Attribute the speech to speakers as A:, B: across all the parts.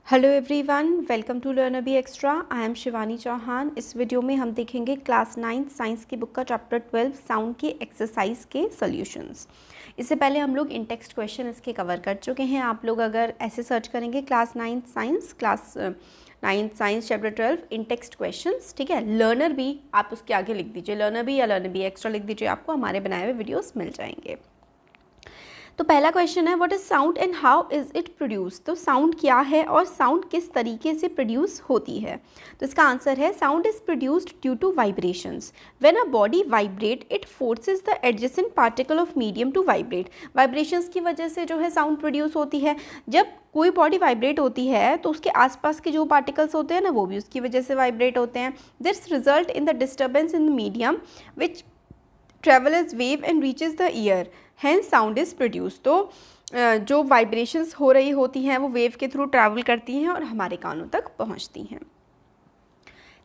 A: Hello everyone, welcome to learn B extra. I am Shivani Chauhan. इस video में हम देखेंगे क्लास 9 साइंस की बुक का चैप्टर 12 साउंड के एक्सरसाइज के सॉल्यूशंस। इससे पहले हम लोग इन टेक्स्ट क्वेश्चन इसके कवर कर चुके हैं। आप लोग अगर ऐसे सर्च करेंगे class 9 science chapter 12 in text questions, ठीक है, लर्नर भी आप उसके आगे लिख दीजिए, लर्नर भी या लर्नर बी एक्स्ट्रा लिख दीजिए, आपको हमारे बनाए हुए वीडियोस मिल जाएंगे। तो पहला क्वेश्चन है, what is sound and how is it produce. तो साउंड क्या है और साउंड किस तरीके से प्रोड्यूस होती है। तो इसका आंसर है, sound is produced due to vibrations. When a body vibrate it forces the adjacent particle of medium to vibrate. Vibrations की वजह से जो है साउंड प्रोड्यूस होती है। जब कोई बॉडी वाइब्रेट होती है तो उसके आसपास के जो पार्टिकल्स होते हैं ना, वो भी उसकी वजह से वाइब्रेट होते हैं। This result in the disturbance in the medium which travel as wave and reaches the ear, hence sound is produce. तो जो वाइब्रेशंस हो रही होती हैं वो वेव के थ्रू ट्रैवल करती हैं और हमारे कानों तक पहुंचती हैं।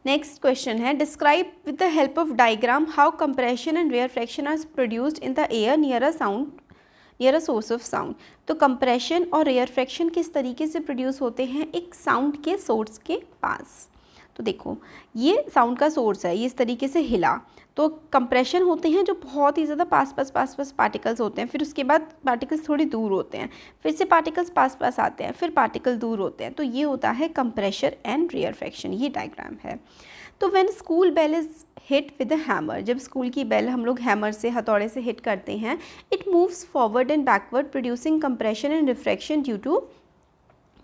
A: नेक्स्ट क्वेश्चन है, describe with the help of diagram how compression and rarefaction are produced in the air near a source of sound. तो कंप्रेशन और रेयरफेक्शन किस तरीके से प्रोड्यूस होते हैं एक साउंड के सोर्स के पास। तो देखो, ये साउंड का सोर्स है, ये इस तरीके से हिला, तो कंप्रेशन होते हैं जो बहुत ही ज़्यादा पास पार्टिकल्स होते हैं। फिर उसके बाद पार्टिकल्स थोड़ी दूर होते हैं, फिर से पार्टिकल्स पास आते हैं, फिर पार्टिकल दूर होते हैं। तो ये होता है कंप्रेशन एंड रेयरफेक्शन। ये डायग्राम है। तो when school bell is hit with a hammer, जब स्कूल की बेल हम लोग हैमर से, हथौड़े से हिट करते हैं, it moves forward and backward producing compression and refraction due to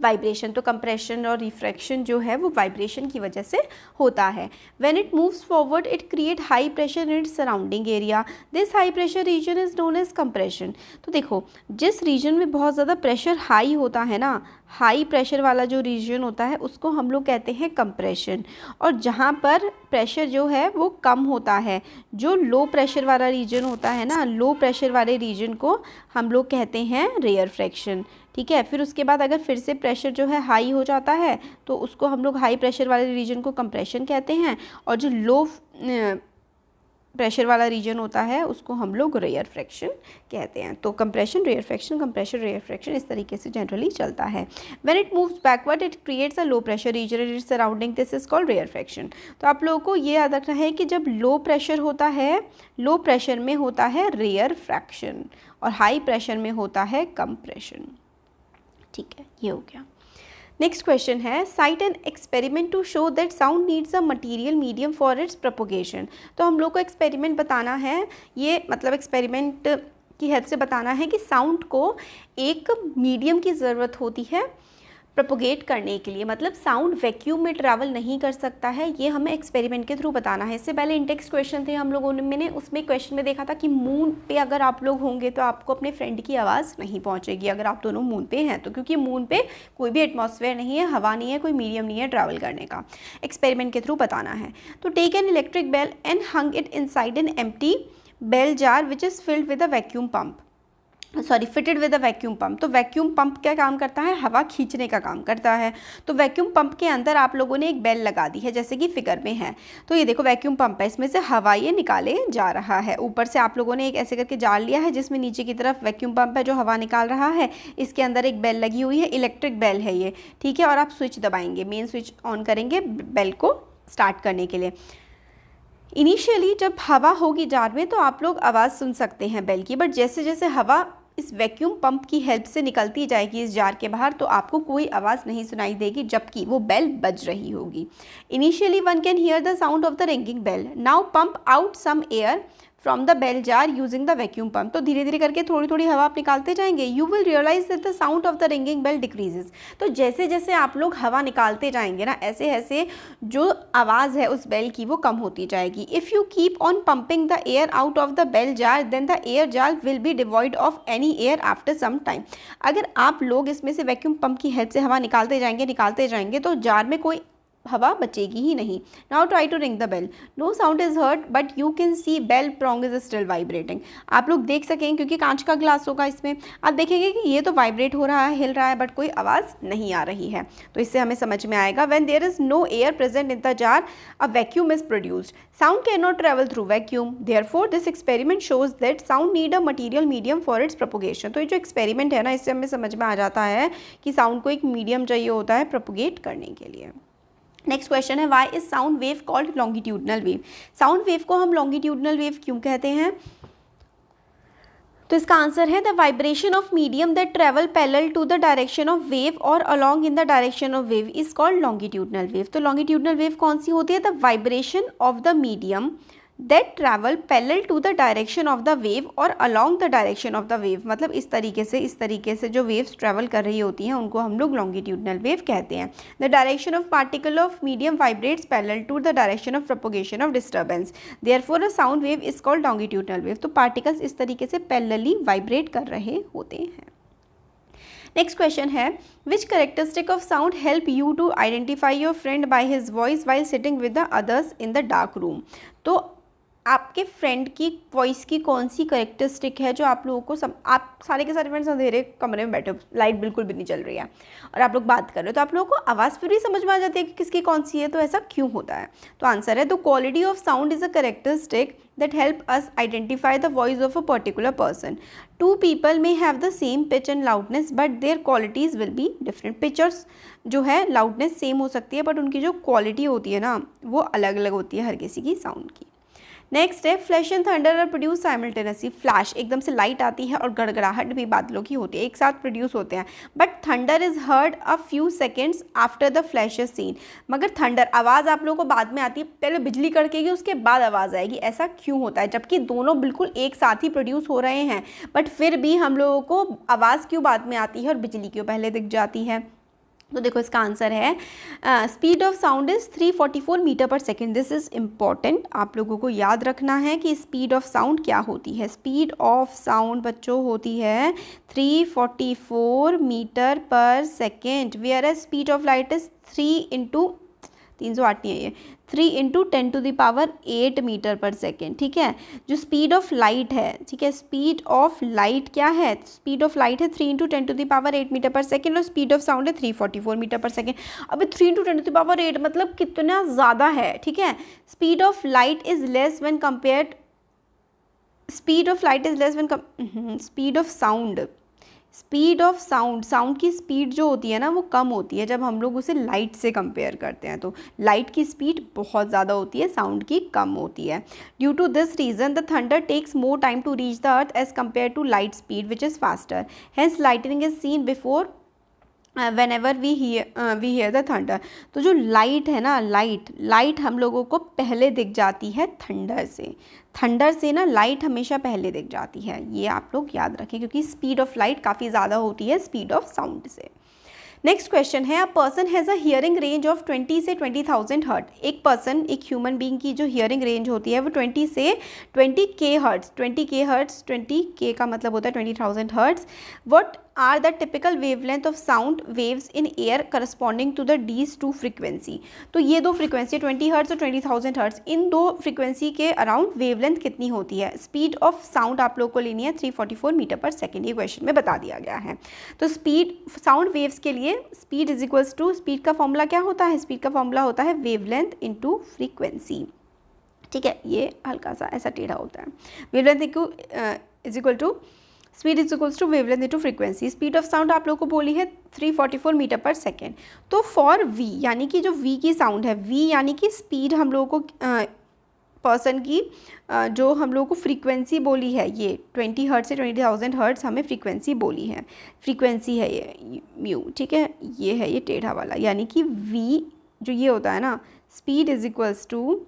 A: vibration. तो कंप्रेशन और रिफ्रैक्शन जो है वो वाइब्रेशन की वजह से होता है। When it moves forward it create high pressure in its surrounding area, this high pressure region is known as compression. तो देखो, जिस रीजन में बहुत ज़्यादा प्रेशर हाई होता है ना, हाई प्रेशर वाला जो रीजन होता है उसको हम लोग कहते हैं कंप्रेशन। और जहाँ पर प्रेशर जो है वो कम होता है, जो लो प्रेशर वाला रीजन होता है ना, लो प्रेशर वाले रीजन को हम लोग कहते हैं रेयरफेक्शन। ठीक है, फिर उसके बाद अगर फिर से प्रेशर जो है हाई हो जाता है तो उसको हम लोग हाई प्रेशर वाले रीजन को कंप्रेशन कहते हैं, और जो लो प्रेशर वाला रीजन होता है उसको हम लोग रेयरफेक्शन कहते हैं। तो कंप्रेशन रेयरफेक्शन इस तरीके से जनरली चलता है। When it moves backward it creates a low pressure region in its surrounding, this is called rarefaction. तो आप लोगों को ये याद रखना है कि जब लो प्रेशर होता है, लो प्रेशर में होता है रेयरफेक्शन और हाई प्रेशर में होता है कंप्रेशन। ठीक है, ये हो गया। नेक्स्ट क्वेश्चन है, cite an experiment to show that sound needs a material medium for its propagation. तो हम लोग को एक्सपेरिमेंट बताना है, ये मतलब एक्सपेरिमेंट की हेल्प से बताना है कि साउंड को एक मीडियम की ज़रूरत होती है प्रोपोगेट करने के लिए। मतलब साउंड वैक्यूम में ट्रैवल नहीं कर सकता है, ये हमें एक्सपेरिमेंट के थ्रू बताना है। इससे पहले इंटेक्स्ट क्वेश्चन थे हम लोगों ने, मैंने उसमें क्वेश्चन में देखा था कि मून पे अगर आप लोग होंगे तो आपको अपने फ्रेंड की आवाज़ नहीं पहुंचेगी अगर आप दोनों मून पे हैं तो, क्योंकि मून पे कोई भी एटमॉस्फेयर नहीं है, हवा नहीं है, कोई मीडियम नहीं है ट्रैवल करने का। एक्सपेरिमेंट के थ्रू बताना है। तो take an electric bell and hung it inside an empty bell jar which is filled with a vacuum pump, fitted with a vacuum pump. तो वैक्यूम पंप क्या काम करता है, हवा खींचने का काम करता है। तो वैक्यूम पंप के अंदर आप लोगों ने एक बेल लगा दी है, जैसे कि फिगर में है। तो ये देखो वैक्यूम पंप है, इसमें से हवा ये निकाले जा रहा है। ऊपर से आप लोगों ने एक ऐसे करके जार लिया है जिसमें नीचे की तरफ वैक्यूम पंप है जो हवा निकाल रहा है, इसके अंदर एक बेल लगी हुई है, इलेक्ट्रिक बेल है ये, ठीक है। और आप स्विच दबाएंगे, मेन स्विच ऑन करेंगे बेल को स्टार्ट करने के लिए। इनिशियली जब हवा होगी जार में तो आप लोग आवाज़ सुन सकते हैं बेल की, बट जैसे जैसे हवा इस वैक्यूम पंप की हेल्प से निकलती जाएगी इस जार के बाहर तो आपको कोई आवाज़ नहीं सुनाई देगी जबकि वो बेल बज रही होगी। Initially one can hear the sound of the ringing bell, now pump out some air from the bell jar using the vacuum pump. तो धीरे धीरे करके थोड़ी थोड़ी हवा आप निकालते जाएंगे, you will realise that the sound of the ringing bell decreases. तो जैसे जैसे आप लोग हवा निकालते जाएंगे ना, ऐसे ऐसे जो आवाज़ है उस बेल की वो कम होती जाएगी। If you keep on pumping the air out of the bell jar then the air jar will be devoid of any air after some time. अगर आप लोग इसमें से वैक्यूम पंप की हेल्प से हवा निकालते जाएंगे तो जार में कोई हवा बचेगी ही नहीं। Now try to ring the bell, no sound is heard but you can see bell prong is still vibrating. आप लोग देख सकेंगे क्योंकि कांच का ग्लास होगा, इसमें आप देखेंगे कि ये तो वाइब्रेट हो रहा है, हिल रहा है, बट कोई आवाज़ नहीं आ रही है। तो इससे हमें समझ में आएगा when there is no air present in the jar a vacuum is produced, sound can not travel through vacuum, therefore this experiment shows that sound need a material medium for its propagation. तो ये जो experiment है ना, इससे हमें समझ में आ जाता है कि साउंड को एक मीडियम चाहिए होता है प्रोपोगेट करने के लिए। नेक्स्ट क्वेश्चन है, why is sound wave called longitudinal wave. Sound wave को हम लॉन्गिट्यूडनल वेव क्यों कहते हैं? तो इसका आंसर है the vibration of medium that travel parallel to the direction of wave और along in the direction of wave is called longitudinal wave. तो लॉन्गिट्यूडनल वेव कौन सी होती है? The vibration of the medium that travel parallel to the direction of the wave और along the direction of the wave. मतलब इस तरीके से जो वेव्स ट्रैवल कर रही होती हैं उनको हम लोग लॉन्गिट्यूडनल वेव कहते हैं। The direction of particle of medium vibrates parallel to the direction of propagation of disturbance, therefore a sound wave is called longitudinal wave. तो पार्टिकल्स इस तरीके से पैरेलली वाइब्रेट कर रहे होते हैं। नेक्स्ट क्वेश्चन है, which characteristic of sound help you to identify your friend by his voice while sitting with the others in the dark room. तो आपके फ्रेंड की वॉइस की कौन सी करेक्टरिस्टिक है जो आप लोगों को आप सारे के सारे फ्रेंड्स अंधेरे कमरे में बैठे हो, लाइट बिल्कुल भी नहीं चल रही है और आप लोग बात कर रहे हो, तो आप लोगों को आवाज़ फिर भी समझ में आ जाती है कि किसकी कौन सी है। तो ऐसा क्यों होता है? तो आंसर है, the quality of sound is a characteristic that help us identify the voice of a particular person. Two people may have the same pitch and loudness but their qualities will be different. Pitches जो है loudness same हो सकती है but उनकी जो quality होती है ना वो अलग अलग होती है हर किसी की साउंड की। नेक्स्ट है, flash and thunder are produce simultaneously. Flash एकदम से लाइट आती है और गड़गड़ाहट भी बादलों की होती है, एक साथ प्रोड्यूस होते हैं। But thunder is heard a few seconds after the flash is seen. मगर थंडर आवाज़ आप लोगों को बाद में आती है, पहले बिजली कड़केगी उसके बाद आवाज़ आएगी। ऐसा क्यों होता है? जबकि दोनों बिल्कुल एक साथ ही प्रोड्यूस हो रहे हैं बट फिर भी हम लोगों को आवाज़ क्यों बाद में आती है और बिजली क्यों पहले दिख जाती है? तो देखो इसका आंसर है, speed of sound is 344 metre per second. This is important, आप लोगों को याद रखना है कि स्पीड ऑफ साउंड क्या होती है। स्पीड ऑफ साउंड बच्चों होती है 344 metre per second, whereas speed of light is 308 नहीं है ये, 3 × 10⁸ मीटर पर सेकेंड। ठीक है, जो स्पीड ऑफ लाइट है, ठीक है, स्पीड ऑफ लाइट क्या है? स्पीड ऑफ लाइट है 3 × 10⁸ मीटर पर सेकेंड और स्पीड ऑफ साउंड है 344 मीटर पर सेकेंड। अब 3 × 10⁸ मतलब कितना ज़्यादा है। ठीक है, speed of light is less when compared, speed of light is less when speed of sound, speed of sound, sound की स्पीड जो होती है ना वो कम होती है जब हम लोग उसे लाइट से कंपेयर करते हैं। तो लाइट की स्पीड बहुत ज़्यादा होती है, साउंड की कम होती है। Due to this reason the thunder takes more time to reach the earth as compare to light speed which is faster, hence lightning is seen before when ever we hear the thunder. तो जो light है ना, light हम लोगों को पहले दिख जाती है थंडर से ना लाइट हमेशा पहले दिख जाती है। ये आप लोग याद रखें क्योंकि स्पीड ऑफ लाइट काफ़ी ज़्यादा होती है स्पीड ऑफ साउंड से। नेक्स्ट क्वेश्चन है, a person has a hearing range of 20 से 20,000 हर्ट। एक पर्सन, एक ह्यूमन बीइंग की जो हियरिंग रेंज होती है वो 20 से 20K हर्ट्स, 20K का मतलब होता है 20,000 hertz. What are the typical wavelength of sound waves in air corresponding to the these two frequency. तो ये दो फ्रीक्वेंसी 20 हर्ट्स और 20,000 हर्ट्स, इन दो फ्रीक्वेंसी के अराउंड वेवलेंथ कितनी होती है? स्पीड ऑफ साउंड आप लोग को लेनी है 344 मीटर पर सेकेंड, ये क्वेश्चन में बता दिया गया है। तो स्पीड साउंड वेव्स के लिए speed is equals to, speed का फॉर्मूला क्या होता है? स्पीड का फॉर्मूला होता है वेवलेंथ इंटू फ्रीक्वेंसी। ठीक है, ये हल्का सा ऐसा टेढ़ा होता है। Wavelength is equal to, speed is equals to wavelength into frequency. Speed of sound आप लोग को बोली है 344 मीटर पर सेकेंड। तो फॉर वी, यानी कि जो वी की साउंड है, वी यानी कि स्पीड हम लोगों को पर्सन की जो हम लोगों को फ्रीक्वेंसी बोली है, ये 20 हर्ट्स से 20,000 हर्ट्स हमें फ्रीक्वेंसी बोली है, फ्रीक्वेंसी है ये म्यू। ठीक है, ये है ये टेढ़ा वाला, यानी कि वी जो ये होता है ना, speed is equals to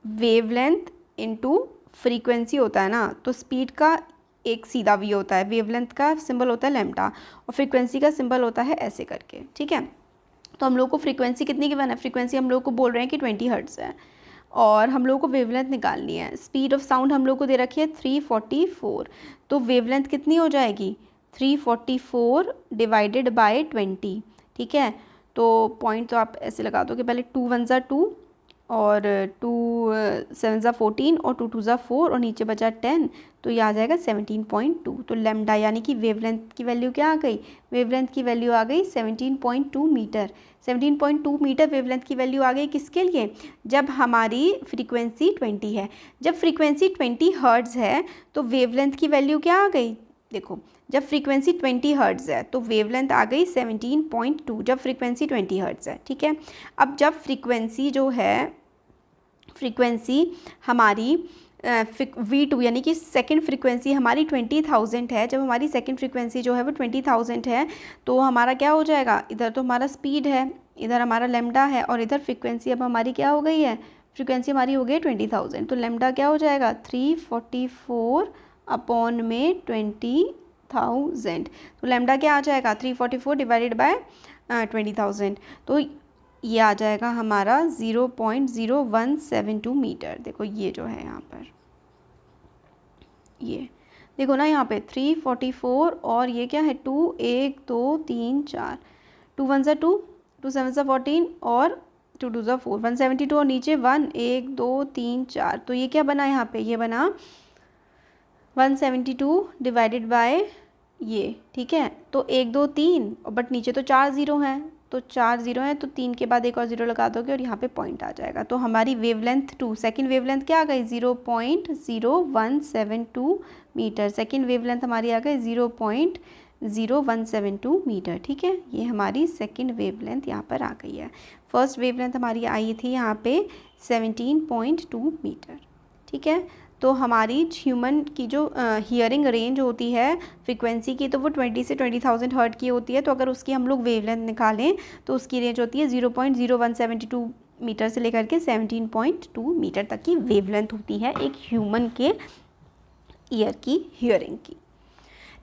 A: wavelength into frequency होता है ना। तो स्पीड का एक सीधा वी होता है, वेवलेंथ का सिंबल होता है लैम्डा और फ्रीक्वेंसी का सिंबल होता है ऐसे करके। ठीक है, तो हम लोग को फ्रीक्वेंसी कितनी गिवन है? फ्रीक्वेंसी हम लोग को बोल रहे हैं कि 20 हर्ट्स है और हम लोग को वेवलेंथ निकालनी है। स्पीड ऑफ साउंड हम लोग को दे रखी है 344, तो वेवलेंथ कितनी हो जाएगी? 344 डिवाइडेड बाय 20। ठीक है, तो पॉइंट तो आप ऐसे लगा दो कि पहले 2 1 ज़ा 2 और 2 7 ज़ा 14 और 2 2 ज़ा 4 और नीचे बचा 10, तो ये आ जाएगा 17.2। तो लैम्डा यानी कि वेवलेंथ की वैल्यू क्या आ गई, वेवलेंथ की वैल्यू आ गई 17.2 मीटर। 17.2 मीटर वेवलेंथ की वैल्यू आ गई किसके लिए, जब हमारी फ्रीक्वेंसी 20 है। जब फ्रीक्वेंसी 20 हर्ट्ज़ है तो वेवलेंथ की वैल्यू क्या आ गई, देखो जब फ्रीक्वेंसी 20 हर्ट्ज़ है तो वेवलेंथ आ गई 17.2 जब फ्रीक्वेंसी 20 हर्ट्ज़ है, ठीक है। अब जब फ्रीक्वेंसी जो है, फ्रीक्वेंसी हमारी V2 यानी कि सेकंड फ्रीक्वेंसी हमारी 20,000 है, जब हमारी सेकंड फ्रीक्वेंसी जो है वो 20,000 है तो हमारा क्या हो जाएगा, इधर तो हमारा स्पीड है, इधर हमारा लैम्डा है और इधर फ्रीक्वेंसी अब हमारी क्या हो गई है, फ्रीक्वेंसी हमारी हो गई 20,000, तो लैम्डा क्या हो जाएगा 344 अपॉन में 20,000। तो लैम्डा क्या आ जाएगा 344 डिवाइडेड बाय 20,000, तो ये आ जाएगा हमारा 0.0172 मीटर। देखो ये जो है यहाँ पर, ये देखो ना यहाँ पे 344 और ये क्या है 2 1 2 3 4, 2 1 ज़ा 2, 2 7 ज़ा 14 और 2 2 ज़ा 4, 172 और नीचे 1 1 2 3 4, तो ये क्या बना यहाँ पे, ये बना 172 डिवाइडेड बाय ये, ठीक है। तो 1 2 3 बट नीचे तो 4 ज़ीरो हैं, तो 4 ज़ीरो हैं तो 3 के बाद एक और ज़ीरो लगा दोगे और यहाँ पे पॉइंट आ जाएगा। तो हमारी वेवलेंथ 2, सेकंड वेवलेंथ क्या आ गई 0.0172 मीटर, सेकंड वेवलेंथ हमारी आ गई 0.0172 मीटर, ठीक है। ये हमारी सेकंड वेवलेंथ यहाँ पर आ गई है। फर्स्ट वेवलेंथ हमारी आई थी यहाँ पे 17.2 मीटर, ठीक है। तो हमारी ह्यूमन की जो हियरिंग रेंज होती है फ्रीक्वेंसी की, तो वो 20 से 20,000 हर्ट की होती है। तो अगर उसकी हम लोग वेवलेंथ निकालें तो उसकी रेंज होती है 0.0172 मीटर से लेकर के 17.2 मीटर तक की वेवलेंथ होती है एक ह्यूमन के ईयर की हियरिंग की।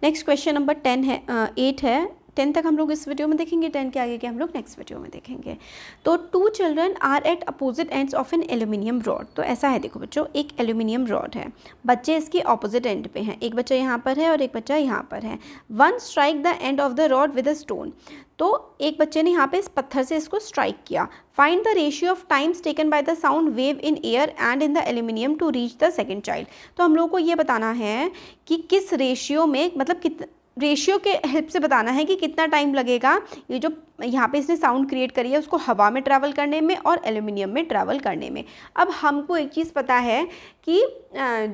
A: नेक्स्ट क्वेश्चन नंबर 8 है। 10 तक हम लोग इस वीडियो में देखेंगे, 10 के आगे के हम लोग नेक्स्ट वीडियो में देखेंगे। तो 2 children are at opposite ends of an aluminium rod. तो ऐसा है, देखो बच्चों, एक एल्यूमिनियम रॉड है, बच्चे इसके ऑपोजिट एंड पे हैं, एक बच्चा यहाँ पर है और एक बच्चा यहाँ पर है। One strike the end of the rod with a stone. तो एक बच्चे ने यहाँ पे इस पत्थर से इसको स्ट्राइक किया। Find the ratio of times taken by the sound wave in air and in the aluminium to reach the second child. तो हम लोग को ये बताना है कि किस रेशियो में, मतलब रेशियो के हेल्प से बताना है कि कितना टाइम लगेगा ये जो यहाँ पे इसने साउंड क्रिएट करी है उसको हवा में ट्रैवल करने में और एल्यूमिनियम में ट्रैवल करने में। अब हमको एक चीज़ पता है कि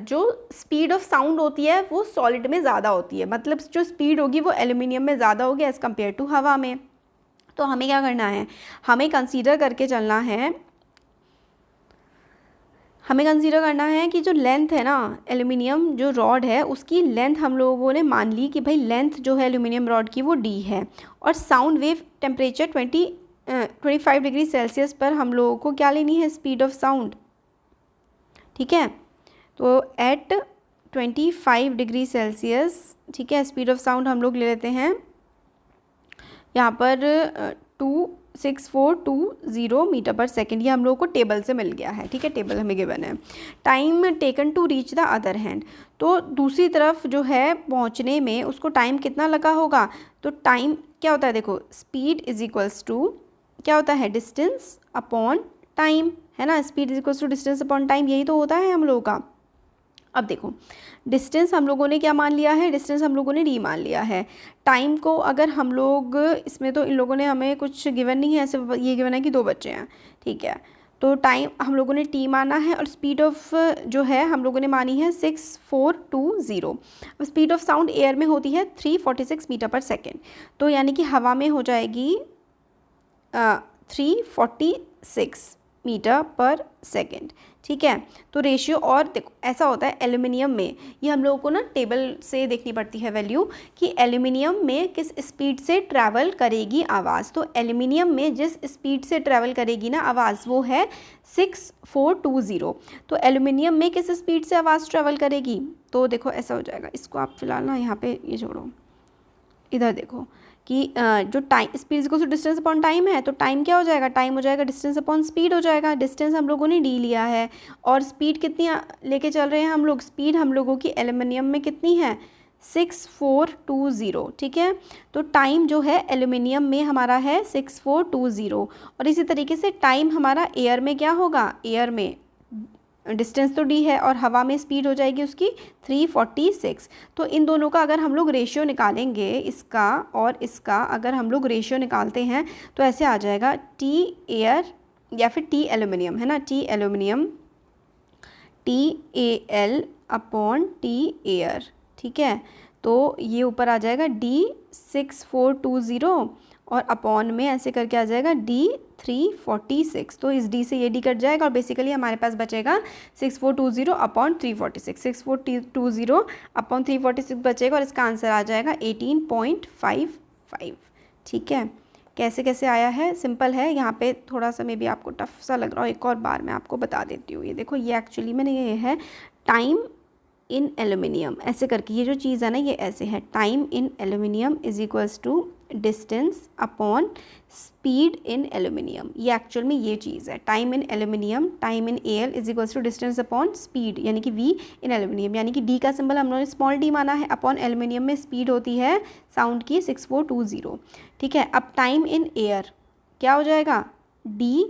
A: जो स्पीड ऑफ साउंड होती है वो सॉलिड में ज़्यादा होती है, मतलब जो स्पीड होगी वो एल्यूमिनियम में ज़्यादा होगी एज़ कम्पेयर टू हवा में। तो हमें क्या करना है, हमें कंसीडर करके चलना है, हमें कंसीडर करना है कि जो लेंथ है ना एल्यूमिनियम जो रॉड है उसकी लेंथ हम लोगों ने मान ली कि भाई लेंथ जो है एल्यूमिनियम रॉड की वो d है, और sound wave temperature 25 degree Celsius पर हम लोगों को क्या लेनी है, स्पीड ऑफ साउंड, ठीक है। तो एट 25 डिग्री सेल्सियस, ठीक है, स्पीड ऑफ साउंड हम लोग ले लेते हैं यहाँ पर 26420 मीटर पर सेकेंड। ये हम लोगों को टेबल से मिल गया है, ठीक है, टेबल हमें गिवन है। Time taken to reach the other hand, तो दूसरी तरफ जो है पहुंचने में उसको टाइम कितना लगा होगा। तो टाइम क्या होता है, देखो स्पीड इज इक्वल्स टू क्या होता है, डिस्टेंस अपॉन टाइम, है ना, speed is equals to distance upon time, यही तो होता है हम लोगों का। अब देखो डिस्टेंस हम लोगों ने क्या मान लिया है, डिस्टेंस हम लोगों ने d मान लिया है। टाइम को अगर हम लोग, इसमें तो इन लोगों ने हमें कुछ गिवन नहीं है, सिर्फ ये गिवन है कि 2 बच्चे हैं, ठीक है। तो टाइम हम लोगों ने t माना है और स्पीड ऑफ जो है हम लोगों ने मानी है 6420। अब स्पीड ऑफ साउंड एयर में होती है 346 मीटर पर सेकेंड, तो यानी कि हवा में हो जाएगी 346 मीटर पर सेकेंड, ठीक है। तो रेशियो, और देखो ऐसा होता है एल्यूमिनियम में, ये हम लोगों को ना टेबल से देखनी पड़ती है वैल्यू कि एल्यूमिनियम में किस स्पीड से ट्रैवल करेगी आवाज़। तो एल्यूमिनियम में जिस स्पीड से ट्रैवल करेगी ना आवाज़ वो है 6420। तो एल्यूमिनियम में किस स्पीड से आवाज़ ट्रैवल करेगी, तो देखो ऐसा हो जाएगा, इसको आप फिलहाल ना यहाँ पे ये जोड़ो, इधर देखो कि जो time speed equal to distance upon time है, तो टाइम क्या हो जाएगा, टाइम हो जाएगा डिस्टेंस अपॉन स्पीड हो जाएगा। डिस्टेंस हम लोगों ने d लिया है और स्पीड कितनी लेके चल रहे हैं हम लोग, स्पीड हम लोगों की एल्यूमिनियम में कितनी है 6420, ठीक है। तो टाइम जो है एल्यूमिनियम में हमारा है 6420, और इसी तरीके से टाइम हमारा एयर में क्या होगा, एयर में डिस्टेंस तो d है और हवा में स्पीड हो जाएगी उसकी 346। तो इन दोनों का अगर हम लोग रेशियो निकालेंगे, इसका और इसका अगर हम लोग रेशियो निकालते हैं तो ऐसे आ जाएगा T एयर या फिर T एल्यूमिनियम, है ना, T aluminium TAL upon T air, ठीक है। तो ये ऊपर आ जाएगा D6420 और अपॉन में ऐसे करके आ जाएगा D346। तो इस D से ये D कट जाएगा और बेसिकली हमारे पास बचेगा 6420 अपॉन 346, 6420 अपॉन 346 बचेगा और इसका आंसर आ जाएगा 18.55, ठीक है। कैसे कैसे आया है, सिंपल है। यहाँ पे थोड़ा सा मे बी आपको टफ सा लग रहा हो, एक और बार मैं आपको बता देती हूँ। ये देखो, ये एक्चुअली में ये है टाइम इन एल्यूमिनियम, ऐसे करके ये जो चीज़ है ना, ये ऐसे है, time in aluminium is equals to distance upon speed in aluminium. ये एक्चुअल में ये चीज़ है, time in aluminium, time in L is equals to distance upon speed, यानी कि वी इन एल्यूमिनियम, यानी कि डी का सिंबल हम लोगों ने स्मॉल डी माना है, अपॉन एल्यूमिनियम में स्पीड होती है साउंड की 6420, ठीक है। अब टाइम इन एयर क्या हो जाएगा, D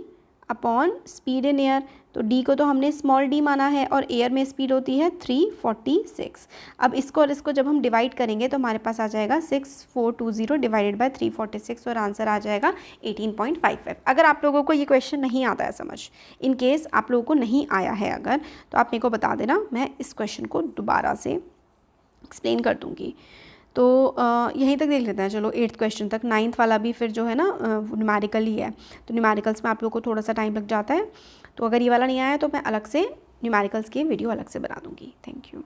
A: upon speed in air, तो d को तो हमने स्मॉल d माना है और एयर में स्पीड होती है 346। अब इसको और इसको जब हम डिवाइड करेंगे तो हमारे पास आ जाएगा 6420 डिवाइडेड बाय 346 और आंसर आ जाएगा 18.55। अगर आप लोगों को ये क्वेश्चन नहीं आता है समझ, इन केस आप लोगों को नहीं आया है अगर, तो आप मेरे को बता देना, मैं इस क्वेश्चन को दोबारा से एक्सप्लेन कर दूँगी। तो यहीं तक देख लेते हैं, चलो 8th क्वेश्चन तक। 9th वाला भी फिर जो है ना न्यूमेरिकल ही है, तो न्यूमेरिकल्स में आप लोग को थोड़ा सा टाइम लग जाता है। तो अगर ये वाला नहीं आया तो मैं अलग से न्यूमेरिकल्स की वीडियो अलग से बना दूँगी। Thank you.